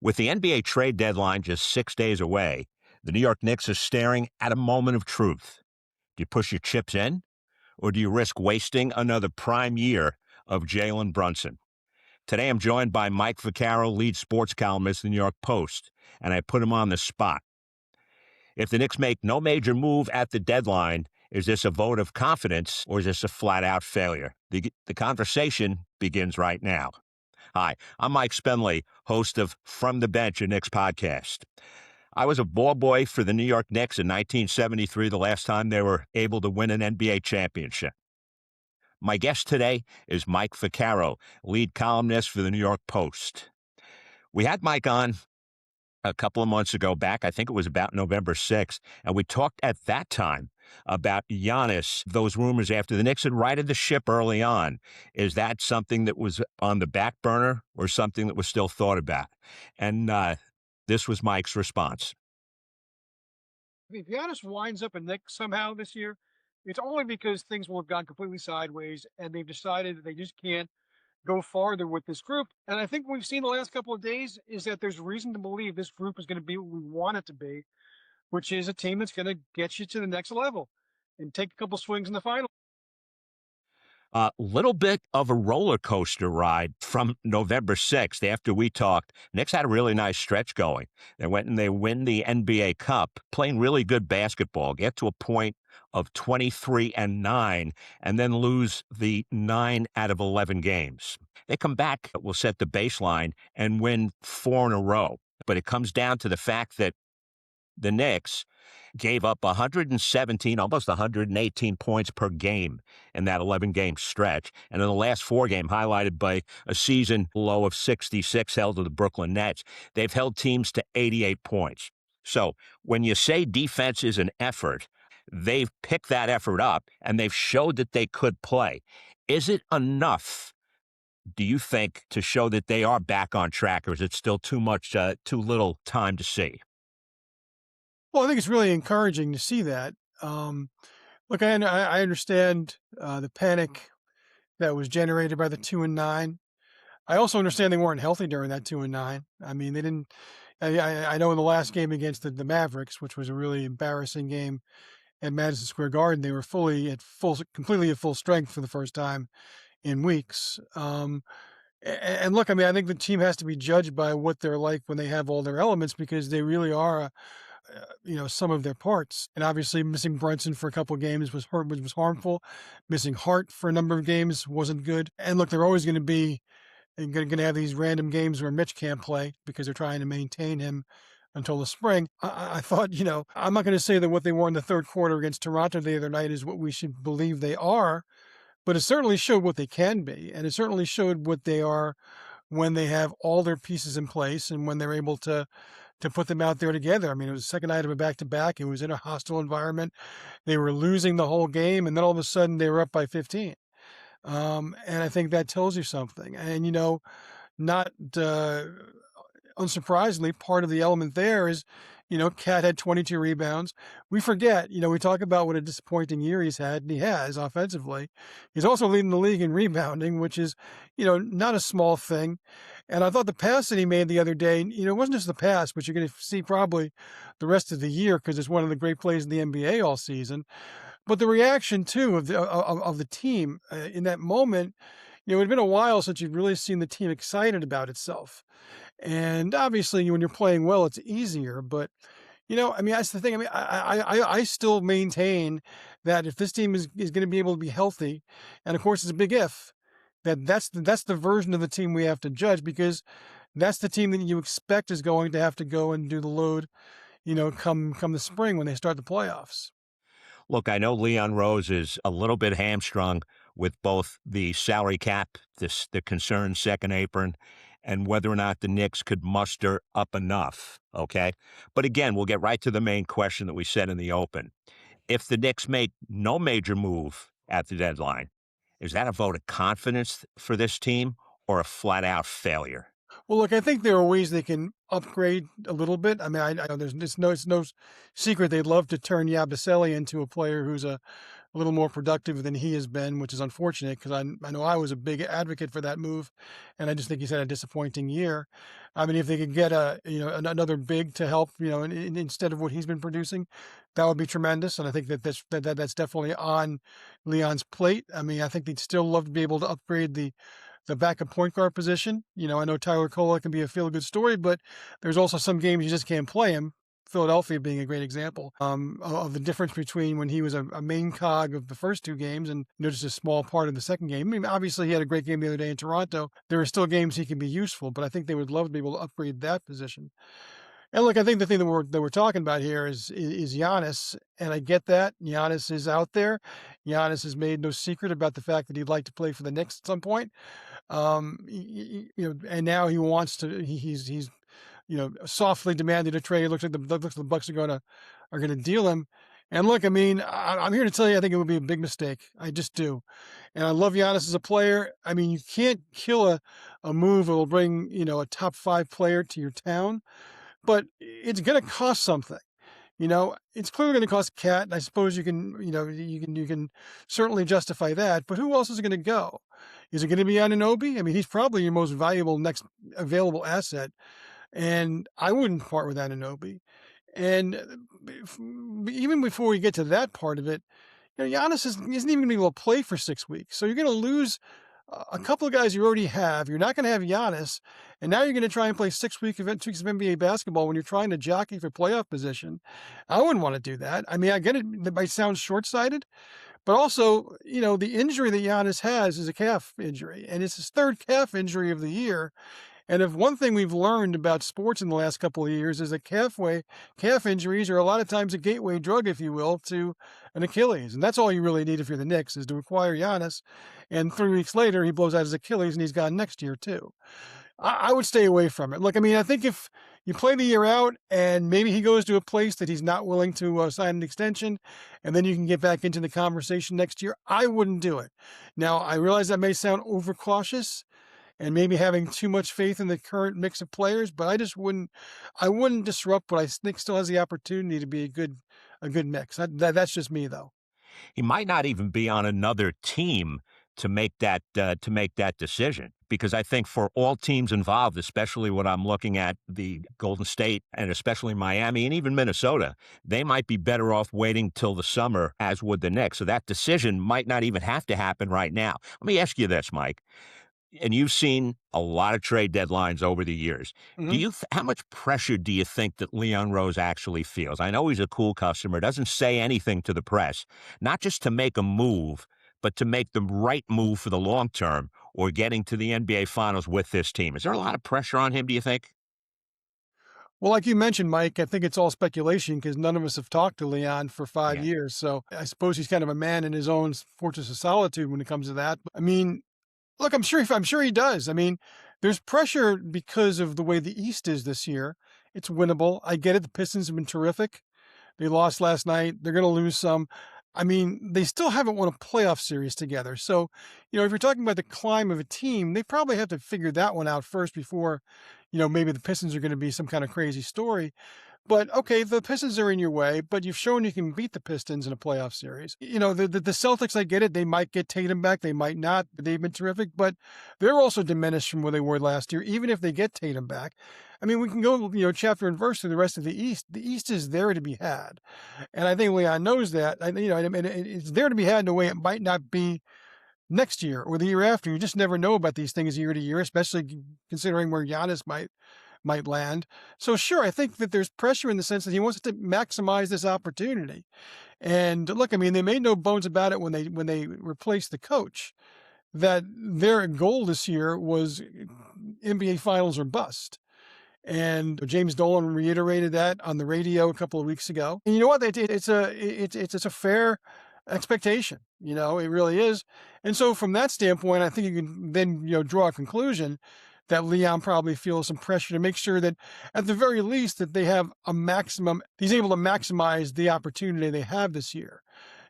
With the NBA trade deadline just 6 days away, the New York Knicks are staring at a moment of truth. Do you push your chips in, or do you risk wasting another prime year of Jalen Brunson? Today I'm joined by Mike Vaccaro, lead sports columnist in the New York Post, and I put him on the spot. If the Knicks make no major move at the deadline, is this a vote of confidence or is this a flat-out failure? The conversation begins right now. Hi, I'm Mike Spendley, host of From the Bench, a Knicks podcast. I was a ball boy for the New York Knicks in 1973, the last time they were able to win an NBA championship. My guest today is Mike Vaccaro, lead columnist for the New York Post. We had Mike on a couple of months ago back, I think it was about November 6th, and we talked at that time about Giannis, those rumors after the Knicks had righted the ship early on. Is that something that was on the back burner or something that was still thought about? And this was Mike's response. If Giannis winds up a Knicks somehow this year, it's only because things will have gone completely sideways and they've decided that they just can't go farther with this group. And I think what we've seen the last couple of days is that there's reason to believe this group is going to be what we want it to be, which is a team that's going to get you to the next level and take a couple swings in the final. A little bit of a roller coaster ride from November 6th after we talked. Knicks had a really nice stretch going. They went and they win the NBA Cup, playing really good basketball, get to a point of 23-9, and then lose the 9 out of 11 games. They come back, will set the baseline, and win 4 in a row. But it comes down to the fact that the Knicks gave up 117, almost 118 points per game in that 11-game stretch. And in the last 4 games, highlighted by a season low of 66 held to the Brooklyn Nets, they've held teams to 88 points. So when you say defense is an effort, they've picked that effort up and they've showed that they could play. Is it enough, do you think, to show that they are back on track, or is it still too little time to see? Well, I think it's really encouraging to see that. Look, I understand the panic that was generated by the 2-9. I also understand they weren't healthy during that 2-9. I mean, they didn't. I know in the last game against the Mavericks, which was a really embarrassing game at Madison Square Garden, they were completely at full strength for the first time in weeks. And look, I mean, I think the team has to be judged by what they're like when they have all their elements, because they really are some of their parts. And obviously missing Brunson for a couple of games was harmful. Missing Hart for a number of games wasn't good. And look, they're always going to have these random games where Mitch can't play because they're trying to maintain him until the spring. I thought, I'm not going to say that what they were in the third quarter against Toronto the other night is what we should believe they are, but it certainly showed what they can be. And it certainly showed what they are when they have all their pieces in place and when they're able to put them out there together. I mean, it was the second night of a back-to-back. It was in a hostile environment. They were losing the whole game, and then all of a sudden they were up by 15. And I think that tells you something. And, not unsurprisingly, part of the element there is, Cat had 22 rebounds. We forget, we talk about what a disappointing year he's had, and he has offensively. He's also leading the league in rebounding, which is, not a small thing. And I thought the pass that he made the other day, it wasn't just the pass, but you're going to see probably the rest of the year because it's one of the great plays in the NBA all season. But the reaction, too, of the team in that moment, it had been a while since you've really seen the team excited about itself. And obviously, when you're playing well, it's easier. But, I mean, that's the thing. I mean, I still maintain that if this team is going to be able to be healthy, and of course, it's a big if, that's the version of the team we have to judge, because that's the team that you expect is going to have to go and do the load, come the spring when they start the playoffs. Look, I know Leon Rose is a little bit hamstrung with both the salary cap, the concerned second apron, and whether or not the Knicks could muster up enough, okay? But again, we'll get right to the main question that we said in the open. If the Knicks make no major move at the deadline, is that a vote of confidence for this team or a flat-out failure? Well, look, I think there are ways they can upgrade a little bit. I mean, I know it's no secret they'd love to turn Yabusele into a player who's a a little more productive than he has been, which is unfortunate because I know I was a big advocate for that move, and I just think he's had a disappointing year. I mean, if they could get another big to help, instead of what he's been producing, that would be tremendous. And I think that's definitely on Leon's plate. I mean, I think they'd still love to be able to upgrade the backup point guard position. I know Tyler Kola can be a feel-good story, but there's also some games you just can't play him. Philadelphia being a great example of the difference between when he was a main cog of the first two games and just a small part of the second game. I mean, obviously he had a great game the other day in Toronto. There are still games he can be useful, but I think they would love to be able to upgrade that position. And look, I think the thing that we're talking about here is Giannis, and I get that Giannis is out there. Giannis has made no secret about the fact that he'd like to play for the Knicks at some point. And now he wants to. He's softly demanded a trade. Looks like the Bucks are gonna deal him. And look, I mean, I'm here to tell you, I think it would be a big mistake. I just do. And I love Giannis as a player. I mean, you can't kill a move that will bring a top 5 player to your town, but it's gonna cost something. It's clearly going to cost Cat, and I suppose you can certainly justify that. But who else is going to go? Is it going to be Anunoby? I mean, he's probably your most valuable next available asset, and I wouldn't part with Anunoby. And even before we get to that part of it, Giannis isn't even going to be able to play for 6 weeks, so you're going to lose a couple of guys you already have. You're not going to have Giannis, and now you're going to try and play 6 weeks of NBA basketball when you're trying to jockey for playoff position. I wouldn't want to do that. I mean, I get it. That might sound short-sighted, but also, the injury that Giannis has is a calf injury, and it's his 3rd calf injury of the year. And if one thing we've learned about sports in the last couple of years is that calf injuries are a lot of times a gateway drug, if you will, to an Achilles. And that's all you really need if you're the Knicks, is to acquire Giannis. And 3 weeks later, he blows out his Achilles and he's gone next year too. I would stay away from it. Look, I mean, I think if you play the year out and maybe he goes to a place that he's not willing to sign an extension, and then you can get back into the conversation next year, I wouldn't do it. Now, I realize that may sound overcautious and maybe having too much faith in the current mix of players, but I wouldn't disrupt what I think still has the opportunity to be a good mix. That's just me, though. He might not even be on another team to make that decision, because I think for all teams involved, especially when I'm looking at the Golden State and especially Miami and even Minnesota, they might be better off waiting till the summer, as would the Knicks. So that decision might not even have to happen right now. Let me ask you this, Mike. And you've seen a lot of trade deadlines over the years. Mm-hmm. How much pressure do you think that Leon Rose actually feels? I know he's a cool customer, doesn't say anything to the press, not just to make a move, but to make the right move for the long term or getting to the NBA Finals with this team. Is there a lot of pressure on him, do you think? Well, like you mentioned, Mike, I think it's all speculation because none of us have talked to Leon for 5 Yeah. years. So I suppose he's kind of a man in his own fortress of solitude when it comes to that. I mean, look, I'm sure he does. I mean, there's pressure because of the way the East is this year. It's winnable. I get it. The Pistons have been terrific. They lost last night. They're going to lose some. I mean, they still haven't won a playoff series together. So, if you're talking about the climb of a team, they probably have to figure that one out first before, maybe the Pistons are going to be some kind of crazy story. But okay, the Pistons are in your way, but you've shown you can beat the Pistons in a playoff series. The Celtics, I get it. They might get Tatum back. They might not. They've been terrific, but they're also diminished from where they were last year, even if they get Tatum back. I mean, we can go, chapter and verse through the rest of the East. The East is there to be had. And I think Leon knows that. It's there to be had in a way it might not be next year or the year after. You just never know about these things year to year, especially considering where Giannis might land. So sure, I think that there's pressure in the sense that he wants to maximize this opportunity. And look, I mean, they made no bones about it when they replaced the coach, that their goal this year was NBA Finals or bust. And James Dolan reiterated that on the radio a couple of weeks ago. And you know what? It's a fair expectation. It really is. And so from that standpoint, I think you can then draw a conclusion that Leon probably feels some pressure to make sure that at the very least that they have he's able to maximize the opportunity they have this year.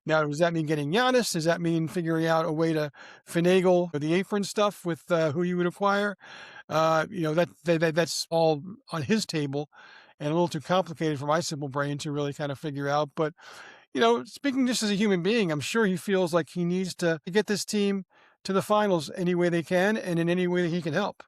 Now, does that mean getting Giannis? Does that mean figuring out a way to finagle the apron stuff with who you would acquire? That's all on his table and a little too complicated for my simple brain to really kind of figure out. But, speaking just as a human being, I'm sure he feels like he needs to get this team to the finals any way they can and in any way that he can help.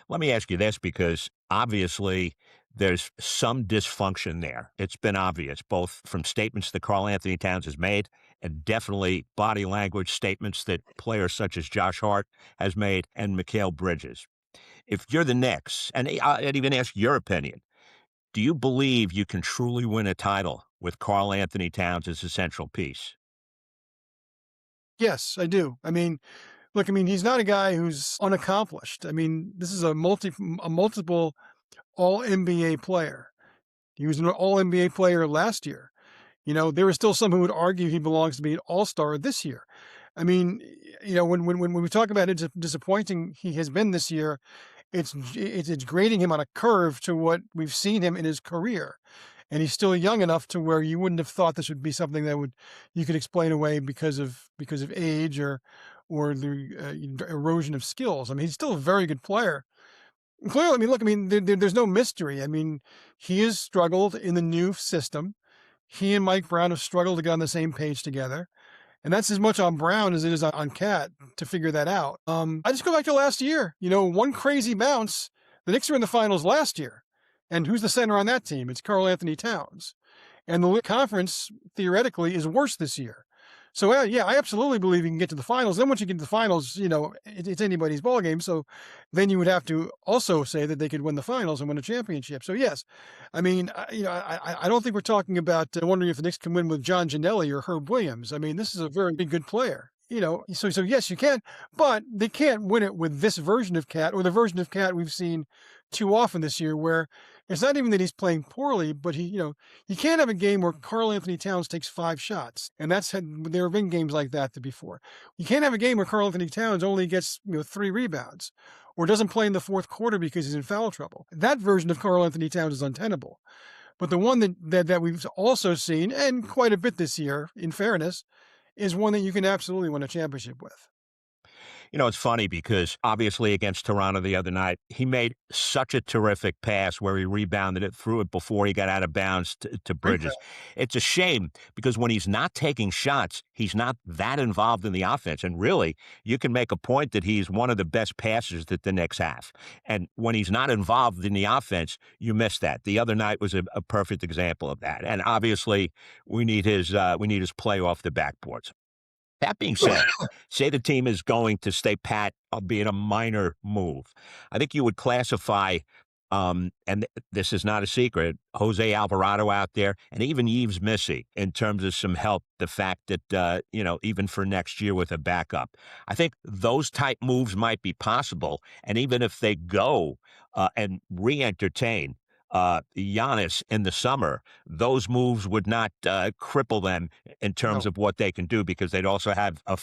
Let me ask you this because obviously there's some dysfunction there. It's been obvious, both from statements that Karl Anthony Towns has made and definitely body language statements that players such as Josh Hart has made and Mikal Bridges. If you're the Knicks, and I'd even ask your opinion, do you believe you can truly win a title with Karl Anthony Towns as a central piece? Yes, I do. Look, he's not a guy who's unaccomplished. This is a multiple all NBA player. He was an all NBA player last year. There are still some who would argue he belongs to be an all-star this year. When we talk about how disappointing he has been this year, it's grading him on a curve to what we've seen him in his career. And he's still young enough to where you wouldn't have thought this would be something that you could explain away because of age or the erosion of skills. He's still a very good player. Clearly, look, there's no mystery. He has struggled in the new system. He and Mike Brown have struggled to get on the same page together. And that's as much on Brown as it is on Cat to figure that out. I just go back to last year. One crazy bounce. The Knicks were in the finals last year. And who's the center on that team? It's Karl Anthony Towns. And the conference, theoretically, is worse this year. So, I absolutely believe you can get to the finals. Then once you get to the finals, it's anybody's ballgame. So then you would have to also say that they could win the finals and win a championship. So, yes, I don't think we're talking about wondering if the Knicks can win with John Gianelli or Herb Williams. This is a very good player. So yes, you can, but they can't win it with this version of Cat or the version of Cat we've seen too often this year, where it's not even that he's playing poorly, but you can't have a game where Karl Anthony Towns takes 5 shots, and there have been games like that before. You can't have a game where Karl Anthony Towns only gets 3 rebounds, or doesn't play in the fourth quarter because he's in foul trouble. That version of Karl Anthony Towns is untenable. But the one that we've also seen, and quite a bit this year, in fairness, is one that you can absolutely win a championship with. It's funny because obviously against Toronto the other night, he made such a terrific pass where he rebounded it, threw it before he got out of bounds to Bridges. Okay. It's a shame because when he's not taking shots, he's not that involved in the offense. And really, you can make a point that he's one of the best passers that the Knicks have. And when he's not involved in the offense, you miss that. The other night was a perfect example of that. And obviously, we need his play off the backboards. That being said, say the team is going to stay pat, albeit a minor move. I think you would classify, this is not a secret, Jose Alvarado out there, and even Yves Missy in terms of some help. The fact that, even for next year with a backup, I think those type moves might be possible. And even if they go and re-entertain Giannis in the summer, those moves would not cripple them in terms of what they can do because they'd also have a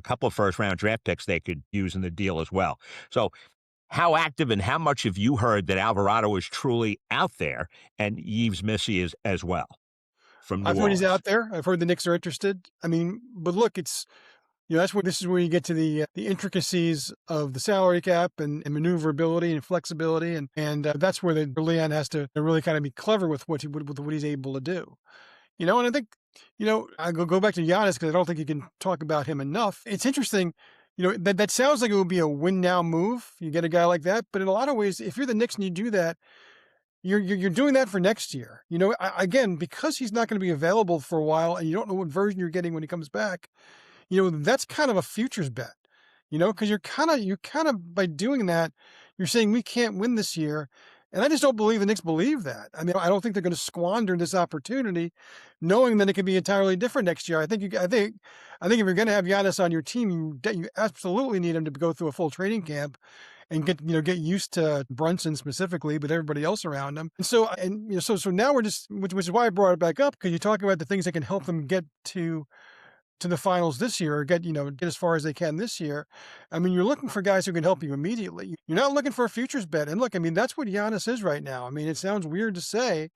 couple of first-round draft picks they could use in the deal as well. So how active and how much have you heard that Alvarado is truly out there and Yves Missy is as well from New I've heard Orleans? he's out there. I've heard the Knicks are this is where you get to the intricacies of the salary cap and maneuverability and flexibility, and that's where the Leon has to really kind of be clever with what he's able to do. And I think I go back to Giannis because I don't think you can talk about him enough. It's interesting, that sounds like it would be a win now move. You get a guy like that, but in a lot of ways, if you're the Knicks and you do that, you're doing that for next year. Again, because he's not going to be available for a while, and you don't know what version you're getting when he comes back. That's kind of a futures bet, because you're kind of by doing that, you're saying we can't win this year. And I just don't believe the Knicks believe that. I don't think they're going to squander this opportunity knowing that it could be entirely different next year. I think if you're going to have Giannis on your team, you absolutely need him to go through a full training camp and get used to Brunson specifically, but everybody else around him. And so now we're just, which is why I brought it back up, because you talk about the things that can help them get to the finals this year, or get as far as they can this year. You're looking for guys who can help you immediately. You're not looking for a futures bet. And look, that's what Giannis is right now. It sounds weird to say,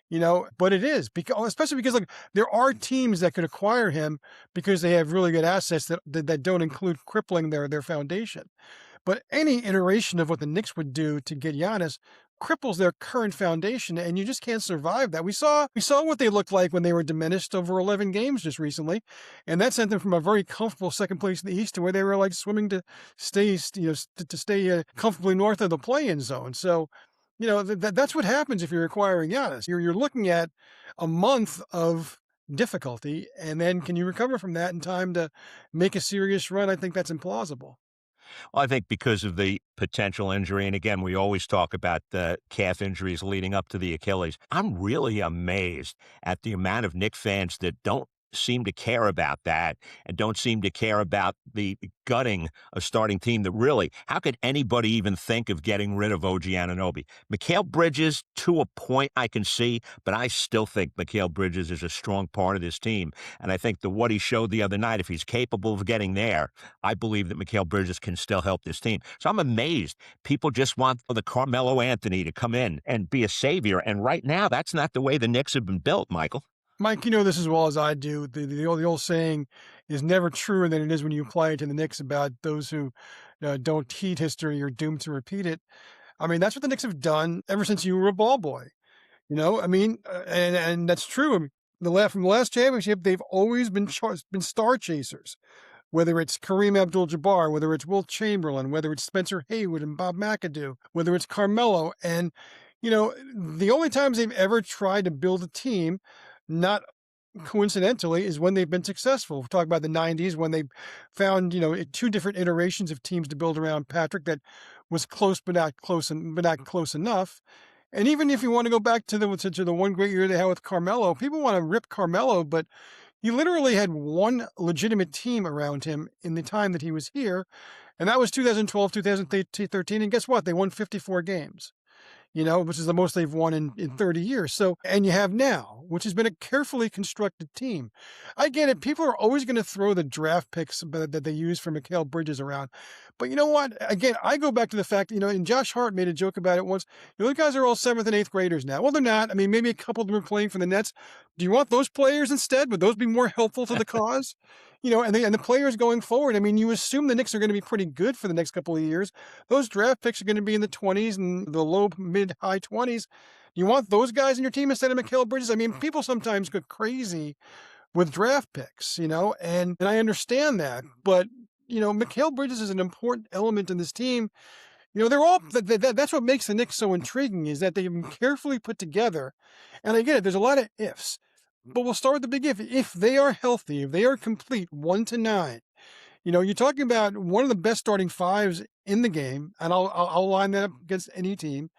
but it is, especially because there are teams that could acquire him because they have really good assets that don't include crippling their foundation. But any iteration of what the Knicks would do to get Giannis cripples their current foundation, and you just can't survive that. We saw what they looked like when they were diminished over 11 games just recently, and that sent them from a very comfortable second place in the East to where they were like swimming to stay, comfortably north of the play-in zone. So, that's what happens if you're acquiring Giannis. You're looking at a month of difficulty, and then can you recover from that in time to make a serious run? I think that's implausible. Well, I think because of the potential injury, and again, we always talk about the calf injuries leading up to the Achilles. I'm really amazed at the amount of Knicks fans that don't seem to care about that and don't seem to care about the gutting a starting team that really, how could anybody even think of getting rid of OG Anunoby? Mikal Bridges, to a point I can see, but I still think Mikal Bridges is a strong part of this team. And I think that what he showed the other night, if he's capable of getting there, I believe that Mikal Bridges can still help this team. So I'm amazed. People just want the Carmelo Anthony to come in and be a savior. And right now, that's not the way the Knicks have been built, Michael. Mike, you know this as well as I do. The old saying is never truer than it is when you apply it to the Knicks about those who don't heed history are doomed to repeat it. I mean, that's what the Knicks have done ever since you were a ball boy. And that's true. I mean, from the last championship, they've always been star chasers. Whether it's Kareem Abdul-Jabbar, whether it's Wilt Chamberlain, whether it's Spencer Haywood and Bob McAdoo, whether it's Carmelo. And, the only times they've ever tried to build a team, not coincidentally, is when they've been successful. We're talking about the 90s when they found, two different iterations of teams to build around Patrick that was close but not close enough. And even if you want to go back to the one great year they had with Carmelo, people want to rip Carmelo, but he literally had one legitimate team around him in the time that he was here, and that was 2012, 2013. And guess what? They won 54 games. Which is the most they've won in 30 years. So, and you have now, which has been a carefully constructed team. I get it. People are always going to throw the draft picks that they use for Mikal Bridges around. But you know what? Again, I go back to the fact, and Josh Hart made a joke about it once. Those guys are all 7th and 8th graders now. Well, they're not. I mean, maybe a couple of them are playing for the Nets. Do you want those players instead? Would those be more helpful to the cause? And the players going forward, I mean, you assume the Knicks are going to be pretty good for the next couple of years. Those draft picks are going to be in the 20s and the low, mid, high 20s. You want those guys in your team instead of Mikal Bridges? I mean, people sometimes go crazy with draft picks, and I understand that. But, Mikal Bridges is an important element in this team. They're all, that's what makes the Knicks so intriguing, is that they've been carefully put together. And I get it, there's a lot of ifs. But we'll start with the big if. If they are healthy, if they are complete 1 to 9, you're talking about one of the best starting fives in the game, and I'll line that up against any team.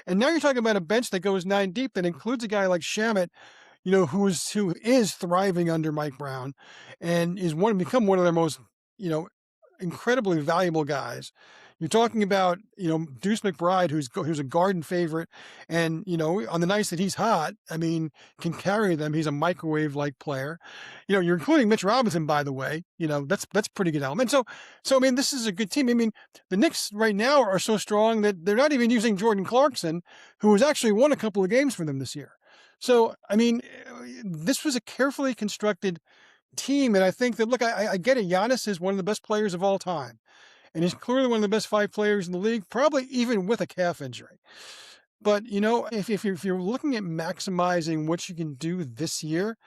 And now you're talking about a bench that goes 9 deep that includes a guy like Shamet, who is thriving under Mike Brown, and become one of their most, incredibly valuable guys. You're talking about, Deuce McBride, who's a Garden favorite, and, on the nights that he's hot, I mean, can carry them. He's a microwave-like player. You're including Mitch Robinson, by the way. That's pretty good element. So I mean, this is a good team. I mean, the Knicks right now are so strong that they're not even using Jordan Clarkson, who has actually won a couple of games for them this year. So, I mean, this was a carefully constructed team, and I think that, look, I get it. Giannis is one of the best players of all time. And he's clearly one of the best 5 players in the league, probably even with a calf injury. But, if you're looking at maximizing what you can do this year,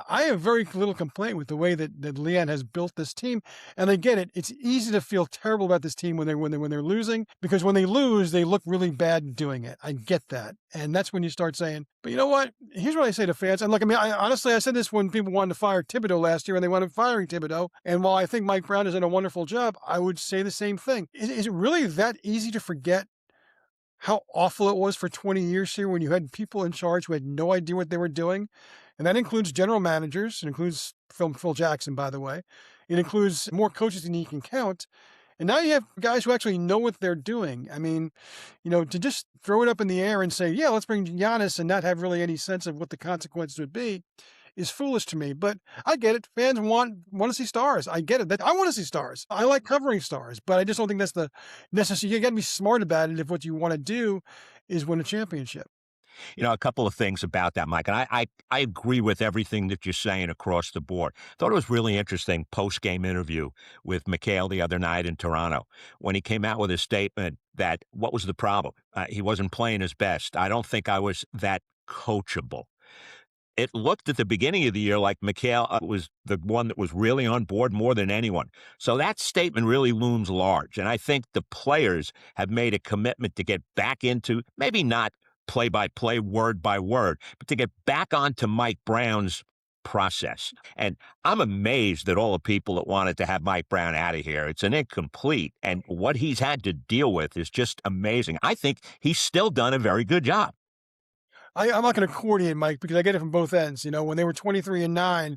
I have very little complaint with the way that Leon has built this team. And I get it. It's easy to feel terrible about this team when they're losing, because when they lose, they look really bad doing it. I get that. And that's when you start saying, but you know what? Here's what I say to fans. And look, I mean, honestly, I said this when people wanted to fire Thibodeau last year, and they wanted firing Thibodeau. And while I think Mike Brown has done a wonderful job, I would say the same thing. Is it really that easy to forget how awful it was for 20 years here when you had people in charge who had no idea what they were doing? And that includes general managers. It includes Phil Jackson, by the way. It includes more coaches than you can count. And now you have guys who actually know what they're doing. I mean, to just throw it up in the air and say, yeah, let's bring Giannis and not have really any sense of what the consequences would be is foolish to me. But I get it. Fans want to see stars. I get it. I want to see stars. I like covering stars, but I just don't think that's the necessary. You got to be smart about it if what you want to do is win a championship. A couple of things about that, Mike, and I agree with everything that you're saying across the board. Thought it was really interesting post-game interview with McHale the other night in Toronto when he came out with a statement that what was the problem? He wasn't playing his best. I don't think I was that coachable. It looked at the beginning of the year like McHale was the one that was really on board more than anyone. So that statement really looms large. And I think the players have made a commitment to get back into maybe not play by play, word by word, but to get back onto Mike Brown's process. And I'm amazed at all the people that wanted to have Mike Brown out of here. It's an incomplete. And what he's had to deal with is just amazing. I think he's still done a very good job. I'm not going to coordinate, Mike, because I get it from both ends. When they were 23-9,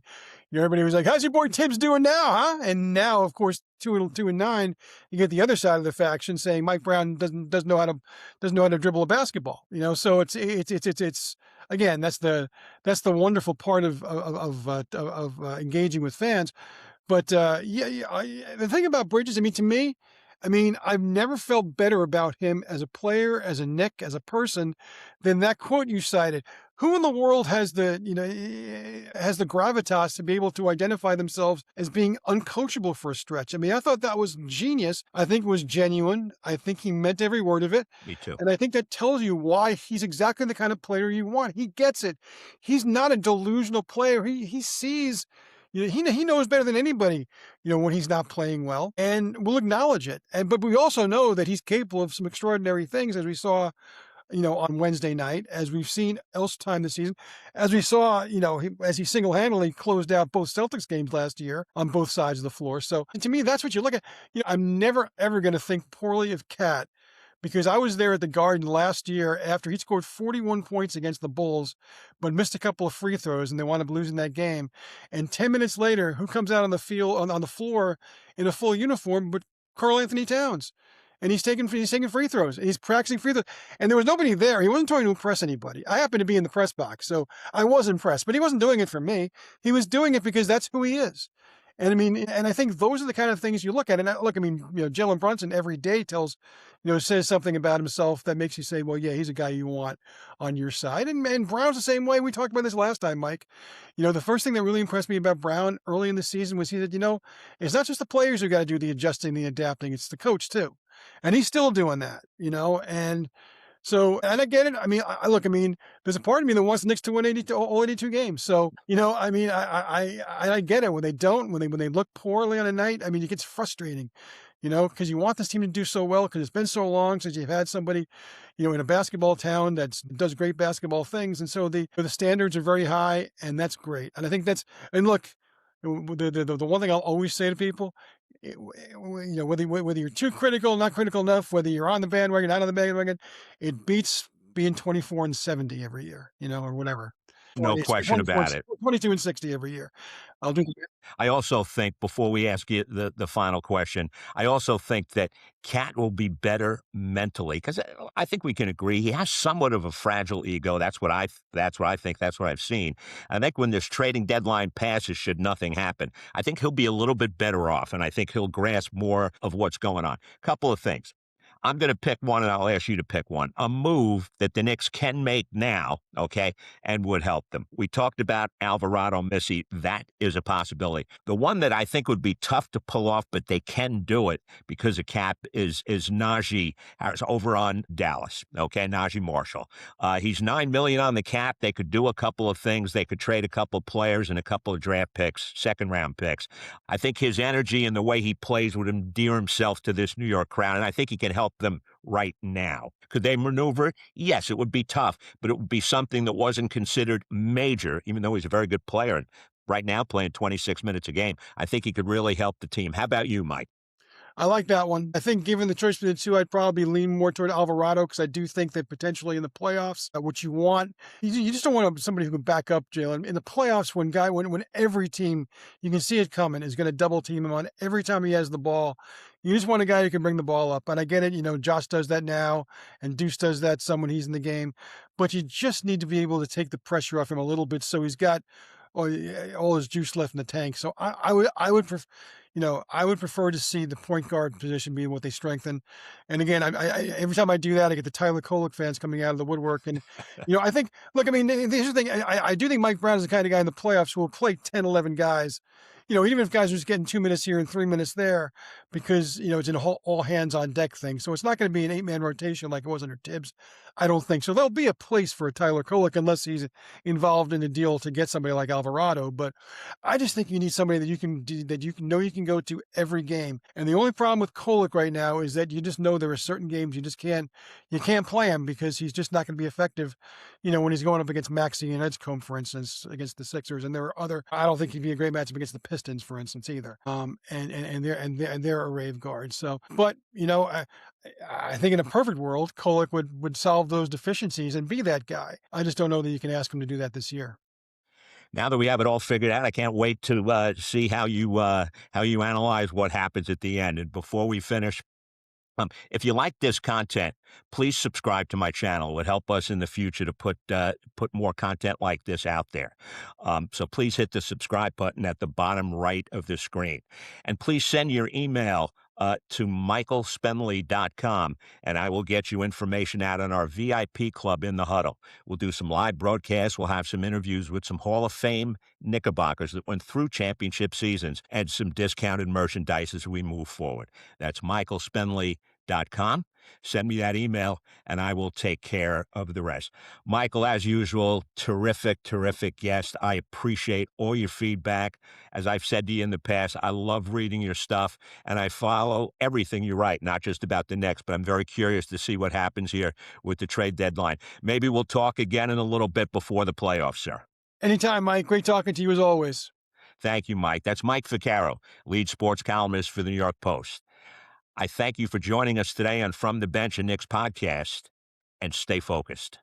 everybody was like, "How's your boy Tibbs doing now, huh?" And now, of course, 2-9, you get the other side of the faction saying Mike Brown doesn't know how to dribble a basketball. So it's again, that's the wonderful part of engaging with fans. But the thing about Bridges, to me, I've never felt better about him as a player, as a Knick, as a person, than that quote you cited. Who in the world has the gravitas to be able to identify themselves as being uncoachable for a stretch? I thought that was genius. I think it was genuine. I think he meant every word of it. Me too. And I think that tells you why he's exactly the kind of player you want. He gets it. He's not a delusional player. He sees. He knows better than anybody, when he's not playing well, and we'll acknowledge it. But we also know that he's capable of some extraordinary things, as we saw, on Wednesday night, as we've seen elsewhere this season, as we saw, as he single-handedly closed out both Celtics games last year on both sides of the floor. So to me, that's what you look at. I'm never, ever going to think poorly of Cat, because I was there at the Garden last year after he scored 41 points against the Bulls, but missed a couple of free throws, and they wound up losing that game. And 10 minutes later, who comes out on the field on the floor in a full uniform but Karl Anthony Towns? And he's taking free throws, and he's practicing free throws. And there was nobody there. He wasn't trying to impress anybody. I happened to be in the press box, so I was impressed. But he wasn't doing it for me. He was doing it because that's who he is. And and I think those are the kind of things you look at. And look, Jalen Brunson every day says something about himself that makes you say, well, yeah, he's a guy you want on your side. And Brown's the same way. We talked about this last time, Mike. The first thing that really impressed me about Brown early in the season was he said, it's not just the players who got to do the adjusting, the adapting, it's the coach too. And he's still doing that, and so, and I get it. There's a part of me that wants the Knicks to win all 82 games. So, I get it when they don't, when they look poorly on a night. It gets frustrating, because you want this team to do so well, because it's been so long since you've had somebody, in a basketball town that does great basketball things. And so the standards are very high, and that's great. And I think and look, the one thing I'll always say to people, whether you're too critical, not critical enough, whether you're on the bandwagon, not on the bandwagon, it beats being 24-70 every year, or whatever. No question about it. 22-60 every year. I'll do. I also think, before we ask you the final question, I also think that Cat will be better mentally, because I think we can agree he has somewhat of a fragile ego. That's what I think. That's what I've seen. I think when this trading deadline passes, should nothing happen, I think he'll be a little bit better off, and I think he'll grasp more of what's going on. Couple of things. I'm going to pick one, and I'll ask you to pick one. A move that the Knicks can make now, okay, and would help them. We talked about Alvarado, Missy. That is a possibility. The one that I think would be tough to pull off, but they can do it because of cap, is Najee Harris over on Dallas, okay, Najee Marshall. He's $9 million on the cap. They could do a couple of things. They could trade a couple of players and a couple of draft picks, second-round picks. I think his energy and the way he plays would endear himself to this New York crowd, and I think he can help them right now. Could they maneuver it? Yes, it would be tough, but it would be something that wasn't considered major, even though he's a very good player. And right now, playing 26 minutes a game, I think he could really help the team. How about you, Mike? I like that one. I think given the choice between the two, I'd probably lean more toward Alvarado, because I do think that potentially in the playoffs, what you want, you just don't want somebody who can back up Jalen. In the playoffs, when every team, you can see it coming, is going to double team him on every time he has the ball. You just want a guy who can bring the ball up. And I get it, Josh does that now, and Deuce does that some when he's in the game. But you just need to be able to take the pressure off him a little bit, so he's got all his juice left in the tank. So I would prefer, I would prefer to see the point guard position being what they strengthen. And again, every time I do that, I get the Tyler Kolek fans coming out of the woodwork. And, I think, look, I mean, here's the thing. I do think Mike Brown is the kind of guy in the playoffs who will play 10, 11 guys, even if guys are just getting 2 minutes here and 3 minutes there, because, it's an all hands on deck thing. So it's not going to be an 8-man rotation like it was under Tibbs. I don't think so. There'll be a place for a Tyler Kolek unless he's involved in a deal to get somebody like Alvarado. But I just think you need somebody that you can go to every game. And the only problem with Kolek right now is that you just know there are certain games you can't play him because he's just not going to be effective, when he's going up against Maxey and Edgecombe, for instance, against the Sixers. And there are I don't think he'd be a great matchup against the Pistons, for instance, either. And they're array of guards. So, but I think in a perfect world, Kolek would solve those deficiencies and be that guy. I just don't know that you can ask him to do that this year. Now that we have it all figured out, I can't wait to see how you analyze what happens at the end. And before we finish, if you like this content, please subscribe to my channel. It would help us in the future to put more content like this out there. So please hit the subscribe button at the bottom right of the screen. And please send your email to michaelspendley.com, and I will get you information out on our VIP club in the huddle. We'll do some live broadcasts. We'll have some interviews with some Hall of Fame Knickerbockers that went through championship seasons and some discounted merchandise as we move forward. That's michaelspendley.com. Send me that email, and I will take care of the rest. Michael, as usual, terrific guest. I appreciate all your feedback. As I've said to you in the past, I love reading your stuff, and I follow everything you write, not just about the Knicks, but I'm very curious to see what happens here with the trade deadline. Maybe we'll talk again in a little bit before the playoffs, sir. Anytime, Mike. Great talking to you as always. Thank you, Mike. That's Mike Vaccaro, lead sports columnist for the New York Post. I thank you for joining us today on From the Bench, a Knicks podcast, and stay focused.